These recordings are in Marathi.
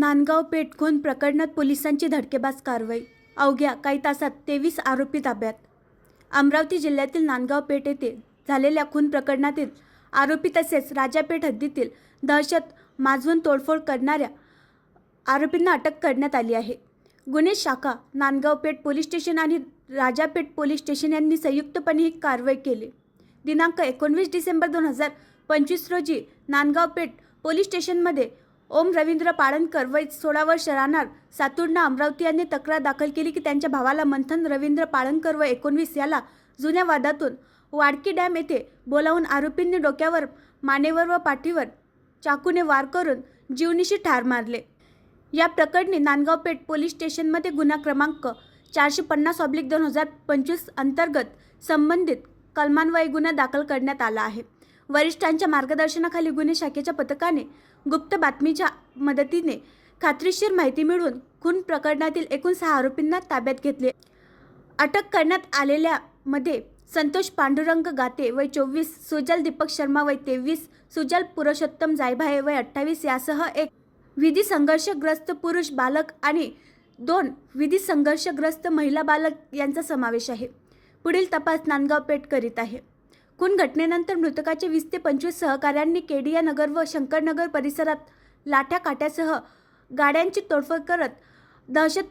नांदगाव पेठ खून प्रकरणात पोलिसांची धडकेबाज कारवाई. अवघ्या काही तासात 23 आरोपी ताब्यात. अमरावती जिल्ह्यातील नांदगाव पेठ येथे झालेल्या खून प्रकरणातील आरोपी तसेच राजापेठ हद्दीतील दहशत माजवून तोडफोड करणाऱ्या आरोपींना अटक करण्यात आली आहे. गुन्हे शाखा, नांदगाव पेठ पोलीस स्टेशन आणि राजापेठ पोलीस स्टेशन यांनी संयुक्तपणे ही कारवाई केली. दिनांक 19 डिसेंबर 2025 रोजी नांदगाव पेठ पोलीस स्टेशनमध्ये ओम रवींद्र पाळणकर वय 16 वर्ष राहणार सातुर्णा अमरावती यांनी तक्रार दाखल केली की त्यांच्या भावाला मंथन रवींद्र पाळणकर वय 19 याला जुन्या वादातून वाडकी डॅम येथे बोलावून आरोपींनी डोक्यावर, मानेवर व पाठीवर चाकूने वार करून जीवनीशी ठार मारले. या प्रकरणी नांदगाव पेठ पोलीस स्टेशनमध्ये गुन्हा क्रमांक 450/2025 अंतर्गत संबंधित कलमान्वये गुन्हा दाखल करण्यात आला आहे. वरिष्ठांच्या मार्गदर्शनाखाली गुन्हे शाखेच्या पथकाने गुप्त बातमीच्या मदतीने खात्रीशीर माहिती मिळवून खून प्रकरणातील एकूण 6 आरोपींना ताब्यात घेतले. अटक करण्यात आलेल्यामध्ये संतोष पांडुरंग गाते वय 24, सुजल दीपक शर्मा वय 23, सुजल पुरुषोत्तम जायभाये वय 28 यासह एक विधी संघर्षग्रस्त पुरुष बालक आणि 2 विधी संघर्षग्रस्त महिला बालक यांचा समावेश आहे. पुढील तपास नांदगाव पेठ करीत आहे. खून घटनेनंतर मृतकाचे 20 ते 25 सहकाऱ्यांनी केडिया नगर व शंकरनगर परिसरात लाठ्या काट्यासह गाड्यांची तोडफोड करत दहशत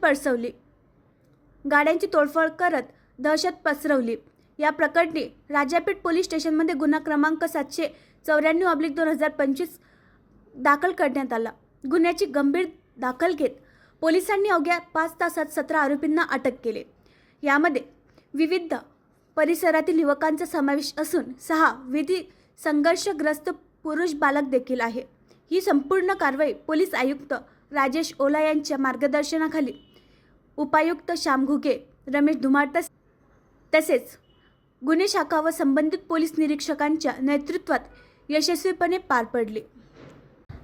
पसरवली. या प्रकरणी राजापेठ पोलीस स्टेशनमध्ये गुन्हा क्रमांक 794/2025 दाखल करण्यात आला. गुन्ह्याची गंभीर दखल घेत पोलिसांनी अवघ्या 5 तासात 17 आरोपींना अटक केली. यामध्ये विविध परिसरातील युवकांचा समावेश असून 6 विधी संघर्षग्रस्त पुरुष बालक देखील आहे. ही संपूर्ण कारवाई पोलीस आयुक्त राजेश ओला यांच्या मार्गदर्शनाखाली उपायुक्त श्याम घुगे, रमेश धुमाळ तसेच गुन्हे शाखा व संबंधित पोलीस निरीक्षकांच्या नेतृत्वात यशस्वीपणे पार पडली.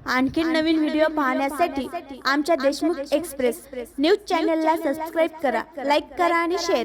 आणखी नवीन व्हिडिओ पाहण्यासाठी आमच्या देशमुख एक्सप्रेस न्यूज चॅनलला सबस्क्राईब करा, लाईक करा आणि शेअर करा.